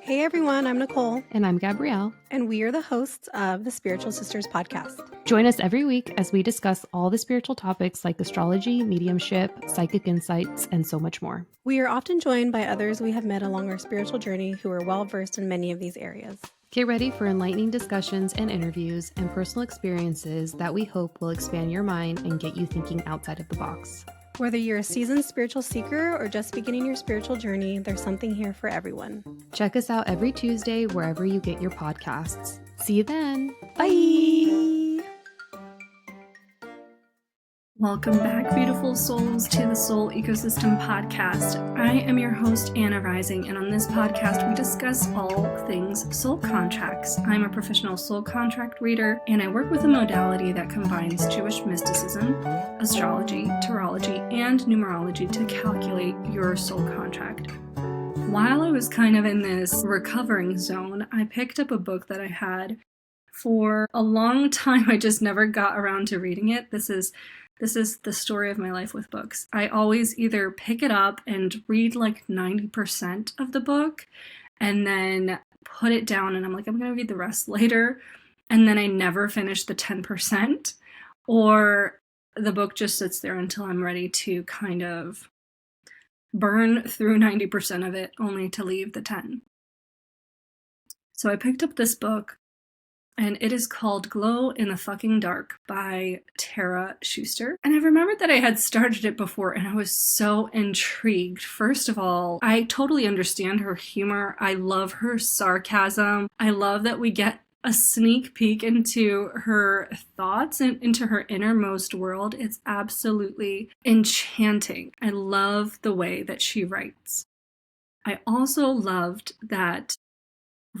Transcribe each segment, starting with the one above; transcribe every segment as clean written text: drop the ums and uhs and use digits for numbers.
Hey everyone, I'm Nicole, And I'm Gabrielle. and we are the hosts of the Spiritual Sisters podcast. Join us every week as we discuss all the spiritual topics like astrology, mediumship, psychic insights, and so much more. We are often joined by others we have met along our spiritual journey who are well versed in many of these areas. Get ready for enlightening discussions and interviews and personal experiences that we hope will expand your mind and get you thinking outside of the box. Whether you're a seasoned spiritual seeker or just beginning your spiritual journey, there's something here for everyone. Check us out every Tuesday wherever you get your podcasts. See you then. Bye! Welcome back, beautiful souls, to the Soul Ecosystem Podcast. I am your host, Anna Rising, and on this podcast, we discuss all things soul contracts. I'm a professional soul contract reader, and I work with a modality that combines Jewish mysticism, astrology, tarology, and numerology to calculate your soul contract. While I was kind of in this recovering zone, I picked up a book that I had for a long time. I just never got around to reading it. This is the story of my life with books. I always either pick it up and read like 90% of the book and then put it down and I'm like, I'm going to read the rest later. And then I never finish the 10%, or the book just sits there until I'm ready to kind of burn through 90% of it only to leave the 10. So I picked up this book, and it is called Glow in the Fucking Dark by Tara Schuster. And I remembered that I had started it before, and I was so intrigued. First of all, I totally understand her humor. I love her sarcasm. I love that we get a sneak peek into her thoughts and into her innermost world. It's absolutely enchanting. I love the way that she writes. I also loved that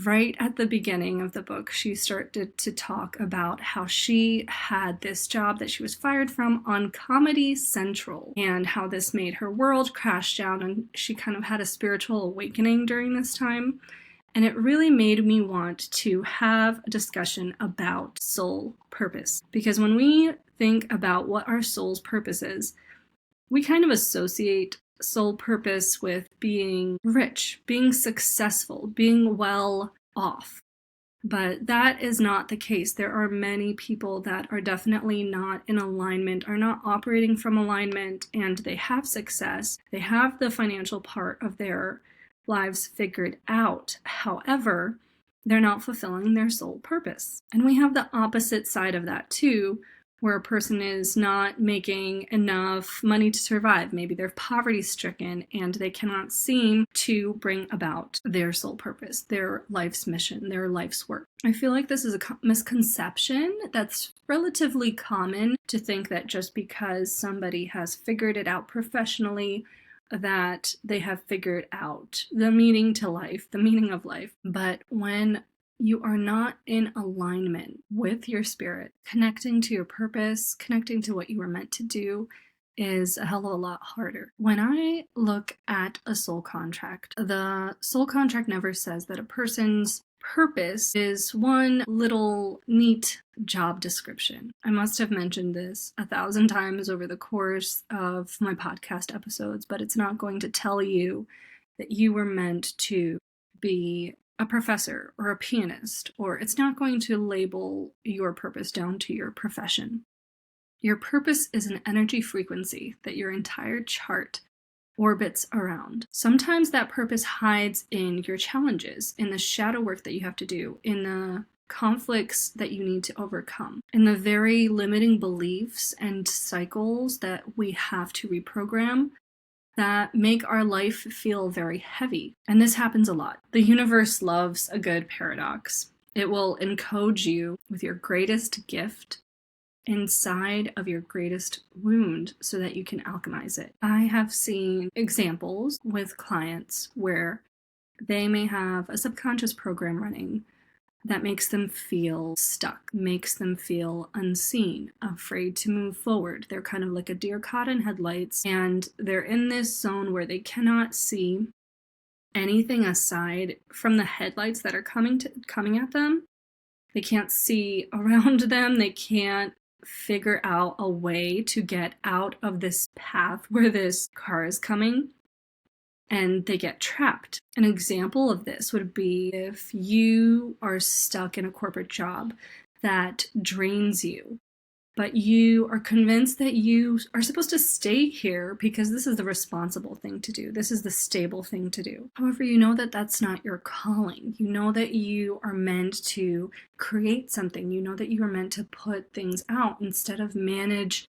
right at the beginning of the book, she started to talk about how she had this job that she was fired from on Comedy Central and how this made her world crash down, and she kind of had a spiritual awakening during this time. And it really made me want to have a discussion about soul purpose. Because when we think about what our soul's purpose is, we kind of associate soul purpose with being rich, being successful, being well off. But that is not the case. There are many people that are definitely not in alignment, are not operating from alignment, and they have success. They have the financial part of their lives figured out. However, they're not fulfilling their soul purpose. And we have the opposite side of that too, where a person is not making enough money to survive. Maybe they're poverty-stricken and they cannot seem to bring about their soul purpose, their life's mission, their life's work. I feel like this is a misconception that's relatively common, to think that just because somebody has figured it out professionally, that they have figured out the meaning to life, the meaning of life. But when you are not in alignment with your spirit, connecting to your purpose, connecting to what you were meant to do, is a hell of a lot harder. When I look at a soul contract, the soul contract never says that a person's purpose is one little neat job description. I must have mentioned this 1,000 times over the course of my podcast episodes, but it's not going to tell you that you were meant to be a professor or a pianist, or it's not going to label your purpose down to your profession. Your purpose is an energy frequency that your entire chart orbits around. Sometimes that purpose hides in your challenges, in the shadow work that you have to do, in the conflicts that you need to overcome, in the very limiting beliefs and cycles that we have to reprogram that make our life feel very heavy. And this happens a lot. The universe loves a good paradox. It will encode you with your greatest gift inside of your greatest wound so that you can alchemize it. I have seen examples with clients where they may have a subconscious program running that makes them feel stuck, makes them feel unseen, afraid to move forward. They're kind of like a deer caught in headlights, and they're in this zone where they cannot see anything aside from the headlights that are coming at them. They can't see around them. They can't figure out a way to get out of this path where this car is coming. and they get trapped. An example of this would be if you are stuck in a corporate job that drains you, but you are convinced that you are supposed to stay here because this is the responsible thing to do. This is the stable thing to do. However, you know that that's not your calling. You know that you are meant to create something. You know that you are meant to put things out instead of manage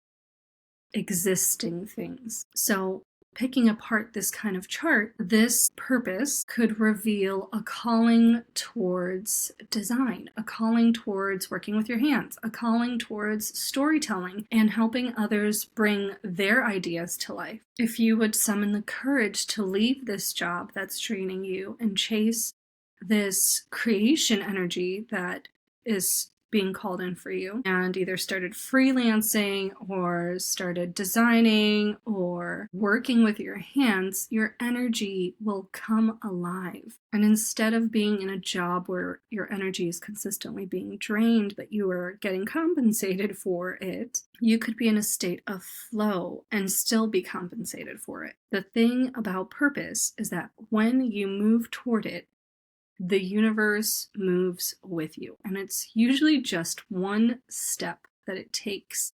existing things. So picking apart this kind of chart, this purpose could reveal a calling towards design, a calling towards working with your hands, a calling towards storytelling and helping others bring their ideas to life. If you would summon the courage to leave this job that's draining you and chase this creation energy that is being called in for you, and either started freelancing or started designing or working with your hands, your energy will come alive. And instead of being in a job where your energy is consistently being drained, but you are getting compensated for it, you could be in a state of flow and still be compensated for it. The thing about purpose is that when you move toward it, the universe moves with you. And it's usually just one step that it takes.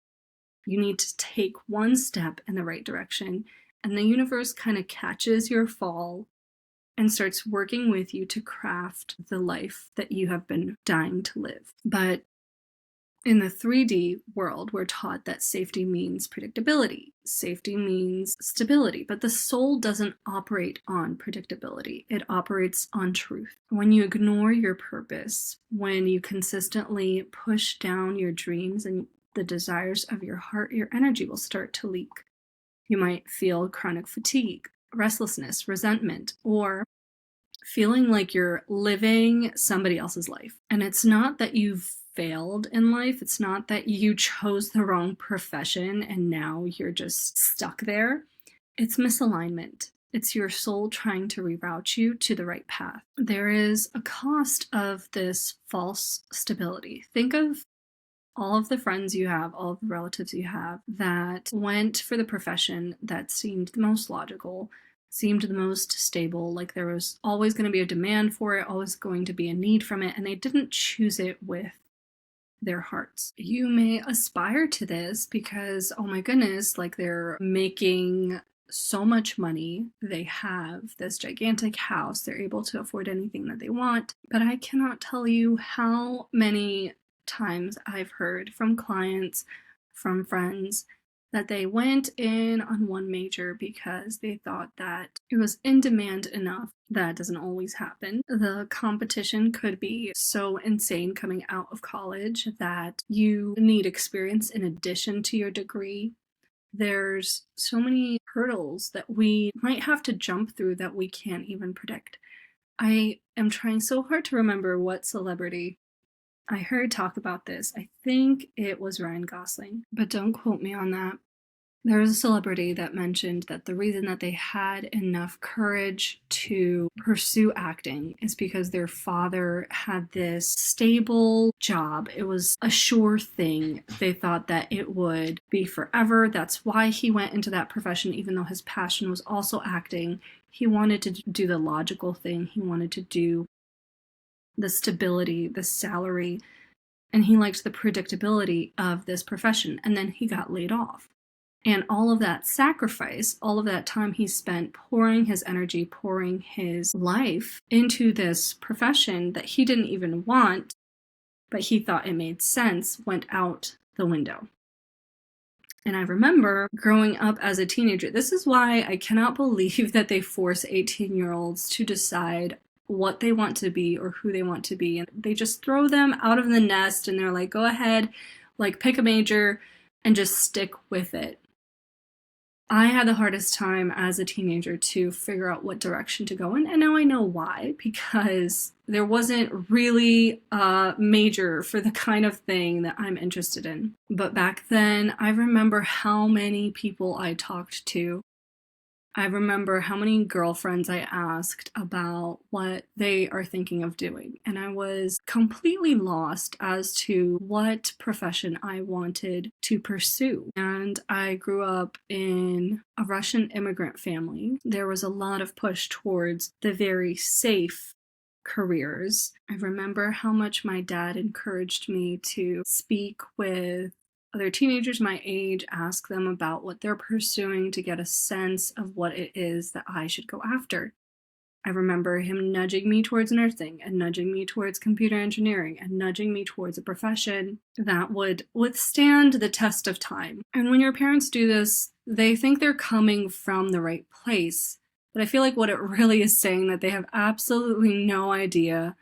You need to take one step in the right direction, and the universe kind of catches your fall and starts working with you to craft the life that you have been dying to live. But in the 3D world, we're taught that safety means predictability. Safety means stability, but the soul doesn't operate on predictability. It operates on truth. When you ignore your purpose, when you consistently push down your dreams and the desires of your heart, your energy will start to leak. You might feel chronic fatigue, restlessness, resentment, or feeling like you're living somebody else's life. And it's not that you've failed in life. It's not that you chose the wrong profession and now you're just stuck there. It's misalignment. It's your soul trying to reroute you to the right path. There is a cost of this false stability. Think of all of the friends you have, all of the relatives you have that went for the profession that seemed the most logical, seemed the most stable, like there was always going to be a demand for it, always going to be a need from it, and they didn't choose it with their hearts. You may aspire to this because, oh my goodness, like they're making so much money, they have this gigantic house, they're able to afford anything that they want. But I cannot tell you how many times I've heard from clients, from friends, that they went in on one major because they thought that it was in demand enough. That doesn't always happen. The competition could be so insane coming out of college that you need experience in addition to your degree. There's so many hurdles that we might have to jump through that we can't even predict. I am trying so hard to remember what celebrity I heard talk about this. I think it was Ryan Gosling, but don't quote me on that. There was a celebrity that mentioned that the reason that they had enough courage to pursue acting is because their father had this stable job. It was a sure thing. They thought that it would be forever. That's why he went into that profession, even though his passion was also acting. He wanted to do the logical thing. He wanted to do the stability, the salary, and he liked the predictability of this profession. And then he got laid off. And all of that sacrifice, all of that time he spent pouring his energy, pouring his life into this profession that he didn't even want, but he thought it made sense, went out the window. And I remember growing up as a teenager, this is why I cannot believe that they force 18-year-olds to decide what they want to be or who they want to be. And they just throw them out of the nest and they're like, go ahead, like pick a major and just stick with it. I had the hardest time as a teenager to figure out what direction to go in, and now I know why, because there wasn't really a major for the kind of thing that I'm interested in. But back then, I remember how many people I talked to I remember how many girlfriends I asked about what they are thinking of doing, and I was completely lost as to what profession I wanted to pursue. And I grew up in a Russian immigrant family. There was a lot of push towards the very safe careers. I remember how much my dad encouraged me to speak with other teenagers my age, ask them about what they're pursuing to get a sense of what it is that I should go after. I remember him nudging me towards nursing and nudging me towards computer engineering and nudging me towards a profession that would withstand the test of time. And when your parents do this, they think they're coming from the right place. But I feel like what it really is saying that they have absolutely no idea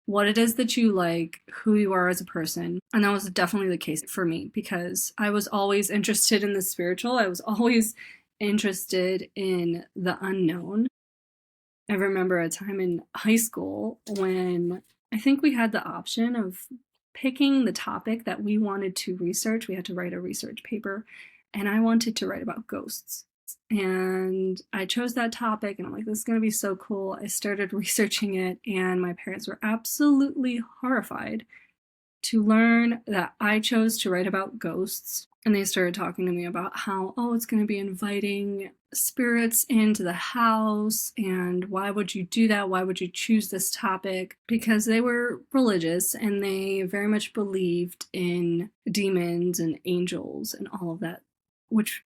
what it is that you like, who you are as a person. And that was definitely the case for me because I was always interested in the spiritual. I was always interested in the unknown. I remember a time in high school when I think we had the option of picking the topic that we wanted to research. We had to write a research paper, and I wanted to write about ghosts. And I chose that topic, and I'm like, this is going to be so cool. I started researching it, and my parents were absolutely horrified to learn that I chose to write about ghosts. And they started talking to me about how, oh, it's going to be inviting spirits into the house, and why would you do that? Why would you choose this topic? Because they were religious and they very much believed in demons and angels and all of that, which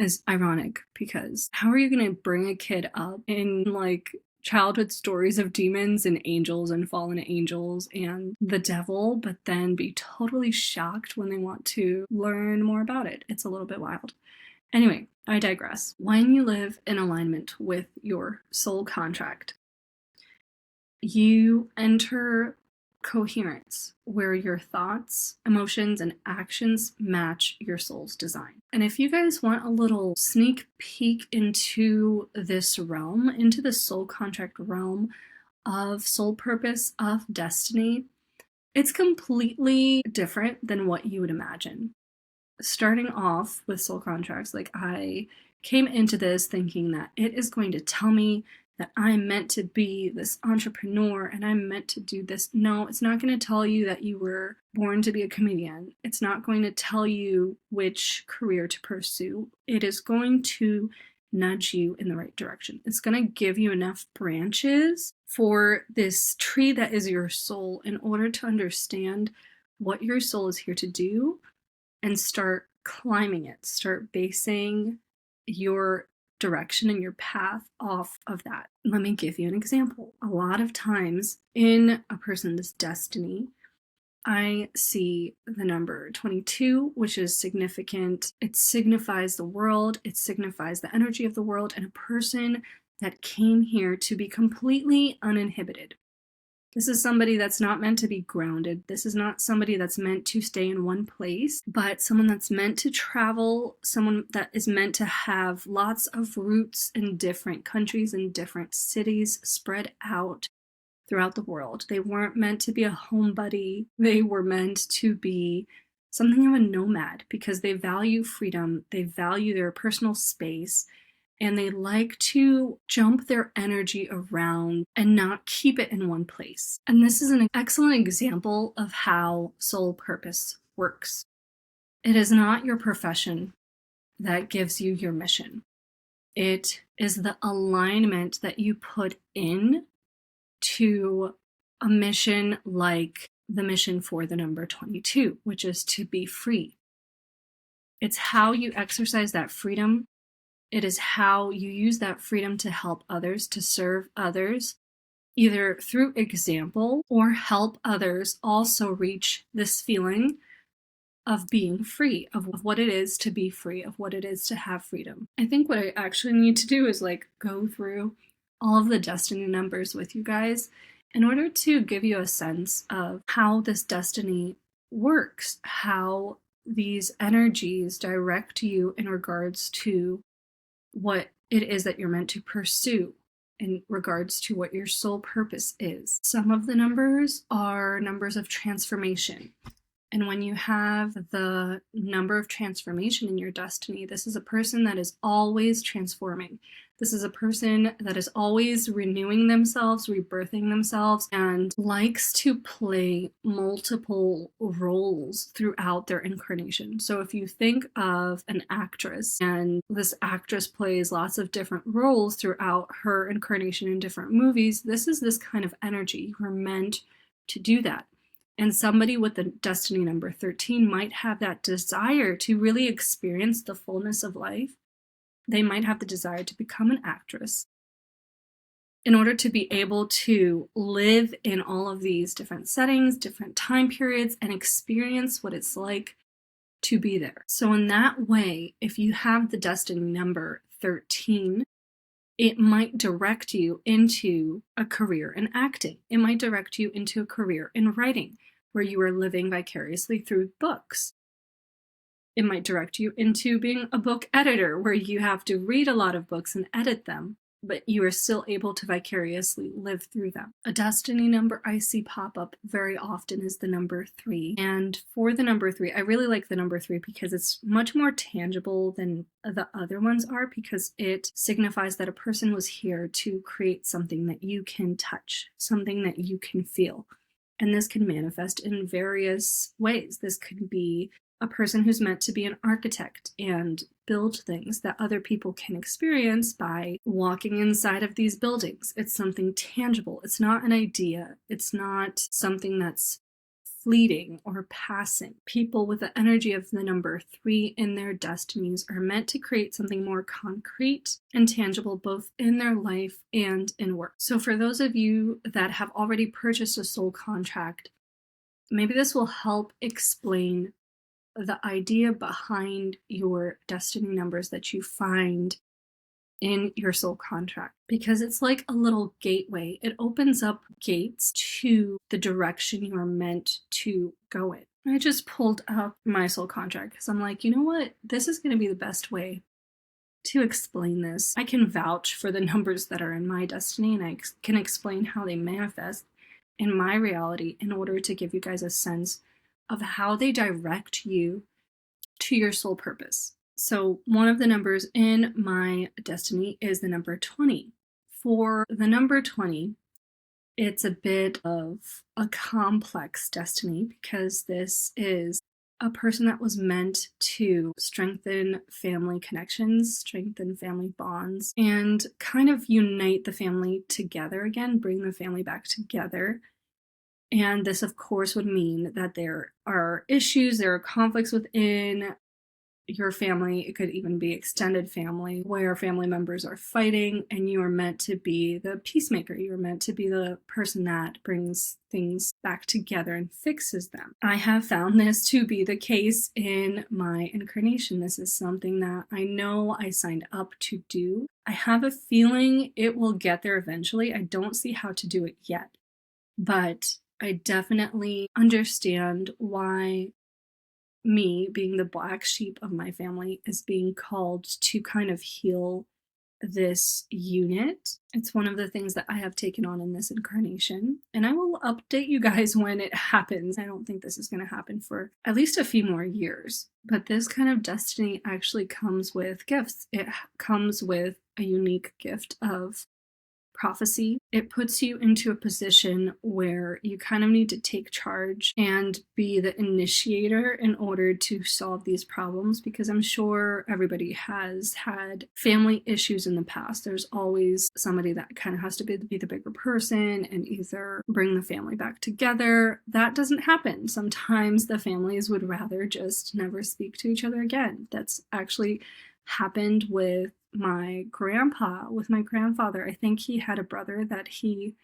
is ironic because how are you going to bring a kid up in like childhood stories of demons and angels and fallen angels and the devil, but then be totally shocked when they want to learn more about it? It's a little bit wild. Anyway, I digress. When you live in alignment with your soul contract, you enter coherence where your thoughts, emotions, and actions match your soul's design. And if you guys want a little sneak peek into this realm, into the soul contract realm of soul purpose, of destiny, it's completely different than what you would imagine. Starting off with soul contracts, like I came into this thinking that it is going to tell me that I'm meant to be this entrepreneur and I'm meant to do this. No, it's not going to tell you that you were born to be a comedian. It's not going to tell you which career to pursue. It is going to nudge you in the right direction. It's going to give you enough branches for this tree that is your soul in order to understand what your soul is here to do and start climbing it, start basing your direction and your path off of that. Let me give you an example. A lot of times in a person's destiny, I see the number 22, which is significant. It signifies the world, it signifies the energy of the world, and a person that came here to be completely uninhibited. This is somebody that's not meant to be grounded. This is not somebody that's meant to stay in one place, but someone that's meant to travel, someone that is meant to have lots of roots in different countries and different cities spread out throughout the world. They weren't meant to be a homebody. They were meant to be something of a nomad because they value freedom, they value their personal space, and they like to jump their energy around and not keep it in one place. And this is an excellent example of how soul purpose works. It is not your profession that gives you your mission. It is the alignment that you put in to a mission like the mission for the number 22, which is to be free. It's how you exercise that freedom. It is how you use that freedom to help others, to serve others, either through example or help others also reach this feeling of being free, of what it is to be free, of what it is to have freedom. I think what I actually need to do is go through all of the destiny numbers with you guys in order to give you a sense of how this destiny works, how these energies direct you in regards to what it is that you're meant to pursue, in regards to what your soul purpose is. Some of the numbers are numbers of transformation. And when you have the number of transformation in your destiny, this is a person that is always transforming. This is a person that is always renewing themselves, rebirthing themselves, and likes to play multiple roles throughout their incarnation. So if you think of an actress, and this actress plays lots of different roles throughout her incarnation in different movies, this is this kind of energy. You are meant to do that. And somebody with the destiny number 13 might have that desire to really experience the fullness of life. They might have the desire to become an actress in order to be able to live in all of these different settings, different time periods, and experience what it's like to be there. So in that way, if you have the destiny number 13, it might direct you into a career in acting. It might direct you into a career in writing, where you are living vicariously through books. It might direct you into being a book editor, where you have to read a lot of books and edit them, but you are still able to vicariously live through them. A destiny number I see pop up very often is the number 3. And for the number 3, I really like the number 3 because it's much more tangible than the other ones are, because it signifies that a person was here to create something that you can touch, something that you can feel. And this can manifest in various ways. This could be a person who's meant to be an architect and build things that other people can experience by walking inside of these buildings. It's something tangible. It's not an idea. It's not something that's fleeting or passing. People with the energy of the number 3 in their destinies are meant to create something more concrete and tangible, both in their life and in work. So for those of you that have already purchased a soul contract, maybe this will help explain the idea behind your destiny numbers that you find in your soul contract, because it's like a little gateway. It opens up gates to the direction you are meant to go in. I just pulled up my soul contract because I'm like, you know what? This is going to be the best way to explain this. I can vouch for the numbers that are in my destiny, and I can explain how they manifest in my reality in order to give you guys a sense of how they direct you to your soul purpose. So one of the numbers in my destiny is the number 20. For the number 20, it's a bit of a complex destiny because this is a person that was meant to strengthen family connections, strengthen family bonds, and kind of unite the family together again, bring the family back together. And this, of course, would mean that there are issues, there are conflicts within your family. It could even be extended family, where family members are fighting, and you are meant to be the peacemaker. You are meant to be the person that brings things back together and fixes them. I have found this to be the case in my incarnation. This is something that I know I signed up to do. I have a feeling it will get there eventually. I don't see how to do it yet, but I definitely understand why me, being the black sheep of my family, is being called to kind of heal this unit. It's one of the things that I have taken on in this incarnation, and I will update you guys when it happens. I don't think this is going to happen for at least a few more years, but this kind of destiny actually comes with gifts. It comes with a unique gift of prophecy. It puts you into a position where you kind of need to take charge and be the initiator in order to solve these problems, because I'm sure everybody has had family issues in the past. There's always somebody that kind of has to be the bigger person and either bring the family back together. That doesn't happen. Sometimes the families would rather just never speak to each other again. That's actually happened with my grandpa, with my grandfather. I think he had a brother that he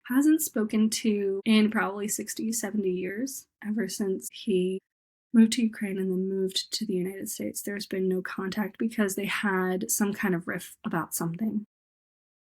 hasn't spoken to in probably 60, 70 years, ever since he moved to Ukraine and then moved to the United States. There's been no contact because they had some kind of riff about something.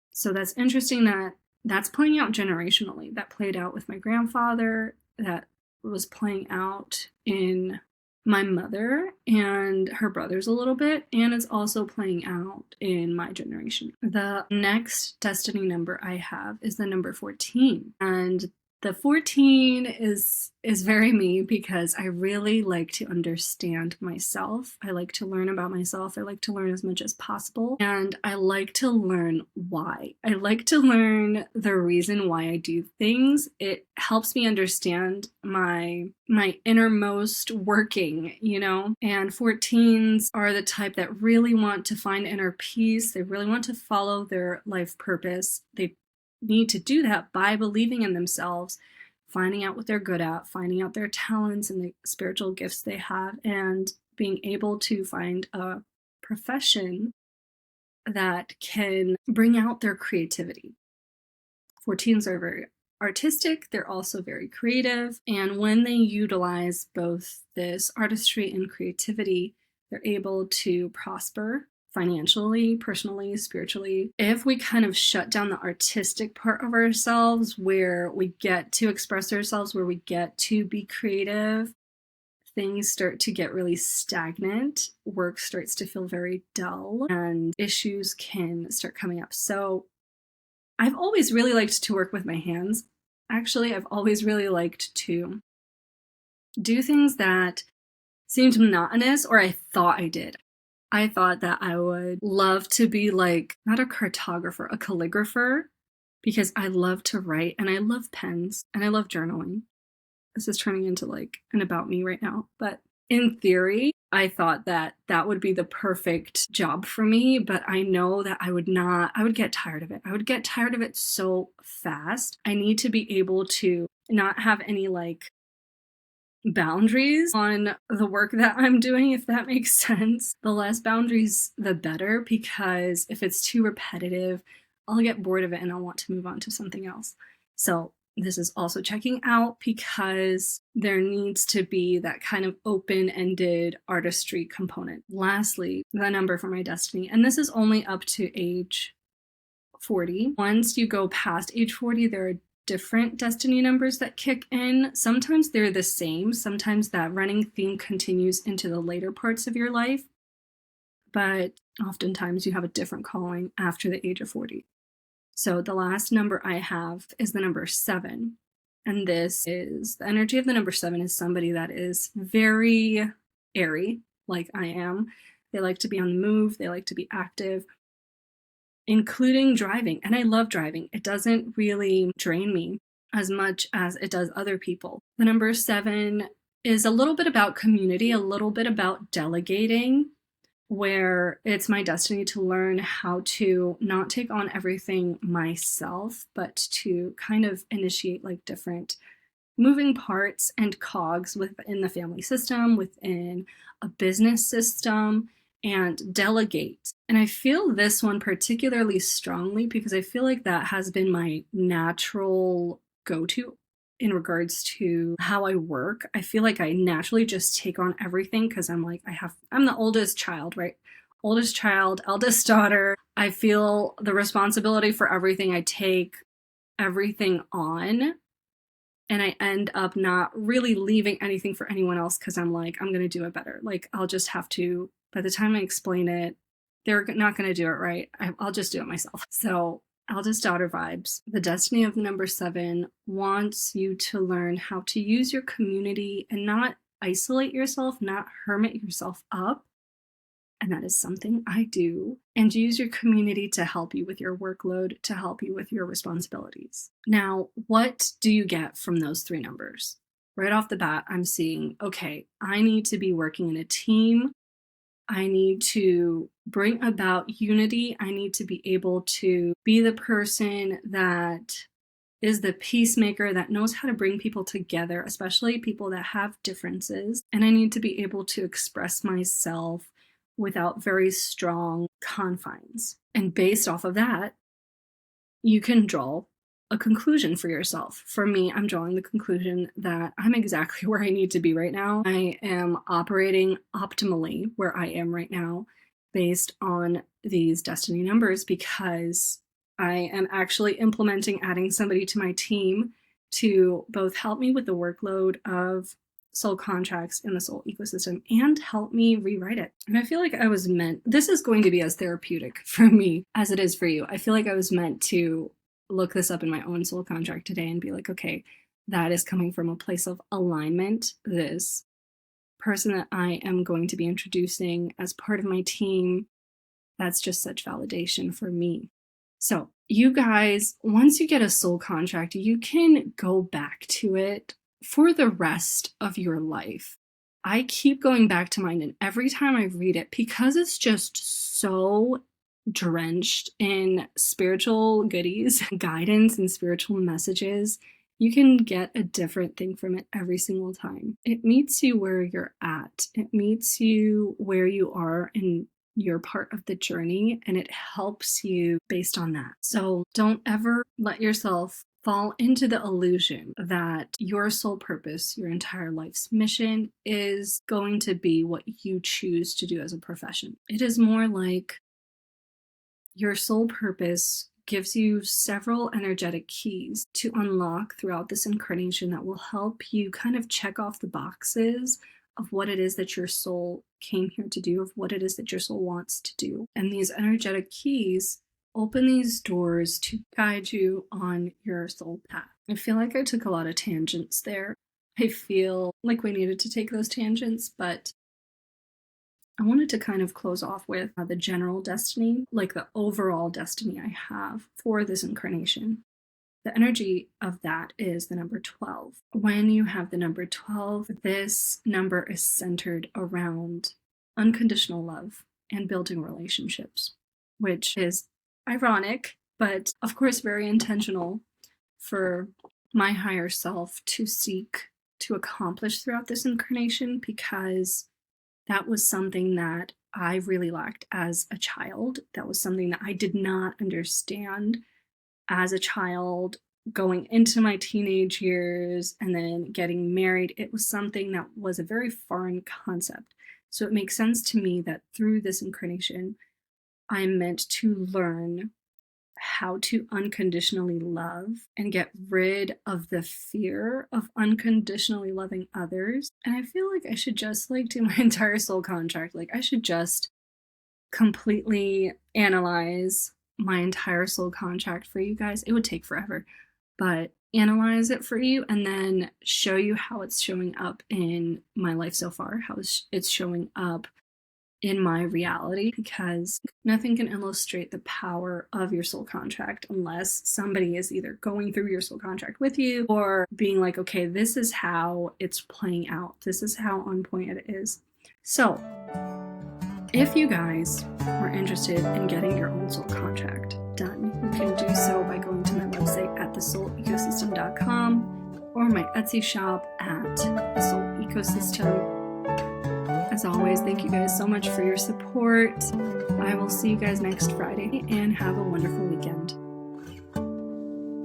So that's interesting that that's playing out generationally. That played out with my grandfather, that was playing out in my mother and her brothers a little bit, and it's also playing out in my generation. The next destiny number I have is the number 14, and The 14 is very me because I really like to understand myself. I like to learn about myself. I like to learn as much as possible. And I like to learn why. I like to learn the reason why I do things. It helps me understand my innermost working, And 14s are the type that really want to find inner peace. They really want to follow their life purpose. They need to do that by believing in themselves, finding out what they're good at, finding out their talents and the spiritual gifts they have, and being able to find a profession that can bring out their creativity. 14s are very artistic, they're also very creative, and when they utilize both this artistry and creativity, they're able to prosper financially, personally, spiritually. If we kind of shut down the artistic part of ourselves, where we get to express ourselves, where we get to be creative, things start to get really stagnant, work starts to feel very dull, and issues can start coming up. So I've always really liked to work with my hands. Actually, I've always really liked to do things that seemed monotonous, or I thought I did. I thought that I would love to be like, not a cartographer, a calligrapher, because I love to write and I love pens and I love journaling. This is turning into like an about me right now. But in theory, I thought that that would be the perfect job for me, but I know that I would get tired of it. I would get tired of it so fast. I need to be able to not have any like boundaries on the work that I'm doing, if that makes sense. The less boundaries, the better, because if it's too repetitive, I'll get bored of it and I'll want to move on to something else. So this is also checking out because there needs to be that kind of open-ended artistry component. Lastly, the number for my destiny, and this is only up to age 40. Once you go past age 40, there are different destiny numbers that kick in. Sometimes they're the same. Sometimes that running theme continues into the later parts of your life. But oftentimes you have a different calling after the age of 40. So the last number I have is the number 7. And this is the energy of the number 7 is somebody that is very airy, like I am. They like to be on the move. They like to be active, including driving. And I love driving. It doesn't really drain me as much as it does other people. The number 7 is a little bit about community, a little bit about delegating, where it's my destiny to learn how to not take on everything myself, but to kind of initiate like different moving parts and cogs within the family system, within a business system, and delegate. And I feel this one particularly strongly because I feel like that has been my natural go-to in regards to how I work. I feel like I naturally just take on everything because I'm the oldest child, right? Oldest child, eldest daughter. I feel the responsibility for everything. I take everything on. And I end up not really leaving anything for anyone else because I'm like, I'm going to do it better. Like, I'll just have to, by the time I explain it, they're not going to do it right. I'll just do it myself. So eldest daughter vibes. The destiny of the number 7 wants you to learn how to use your community and not isolate yourself, not hermit yourself up. And that is something I do. And use your community to help you with your workload, to help you with your responsibilities. Now, what do you get from those 3 numbers? Right off the bat, I'm seeing, okay, I need to be working in a team. I need to bring about unity. I need to be able to be the person that is the peacemaker that knows how to bring people together, especially people that have differences. And I need to be able to express myself without very strong confines. And based off of that, you can draw a conclusion for yourself. For me, I'm drawing the conclusion that I'm exactly where I need to be right now. I am operating optimally where I am right now based on these destiny numbers because I am actually implementing adding somebody to my team to both help me with the workload of soul contracts in the soul ecosystem and help me rewrite it. And I feel like I was meant, this is going to be as therapeutic for me as it is for you. I feel like I was meant to look this up in my own soul contract today and be like, okay, that is coming from a place of alignment. This person that I am going to be introducing as part of my team, that's just such validation for me. So you guys, once you get a soul contract, you can go back to it for the rest of your life. I keep going back to mine, and every time I read it, because it's just so drenched in spiritual goodies, guidance, and spiritual messages, you can get a different thing from it every single time. It meets you where you're at. It meets you where you are in your part of the journey, and it helps you based on that. So don't ever let yourself fall into the illusion that your soul purpose, your entire life's mission, is going to be what you choose to do as a profession. It is more like your soul purpose gives you several energetic keys to unlock throughout this incarnation that will help you kind of check off the boxes of what it is that your soul came here to do, of what it is that your soul wants to do. And these energetic keys open these doors to guide you on your soul path. I feel like I took a lot of tangents there. I feel like we needed to take those tangents, but I wanted to kind of close off with the general destiny, like the overall destiny I have for this incarnation. The energy of that is the number 12. When you have the number 12, this number is centered around unconditional love and building relationships, which is ironic, but of course very intentional for my higher self to seek to accomplish throughout this incarnation, because that was something that I really lacked as a child. That was something that I did not understand as a child, going into my teenage years and then getting married. It was something that was a very foreign concept. So it makes sense to me that through this incarnation, I'm meant to learn how to unconditionally love and get rid of the fear of unconditionally loving others. And I feel like I should just do my entire soul contract. I should just completely analyze my entire soul contract for you guys. It would take forever, but analyze it for you and then show you how it's showing up in my life so far, how it's showing up in my reality, because nothing can illustrate the power of your soul contract unless somebody is either going through your soul contract with you or being like, okay, this is how it's playing out. This is how on point it is. So if you guys were interested in getting your own soul contract done, you can do so by going to my website at thesoulecosystem.com or my Etsy shop at The Soul Ecosystem. As always, thank you guys so much for your support. I will see you guys next Friday, and have a wonderful weekend.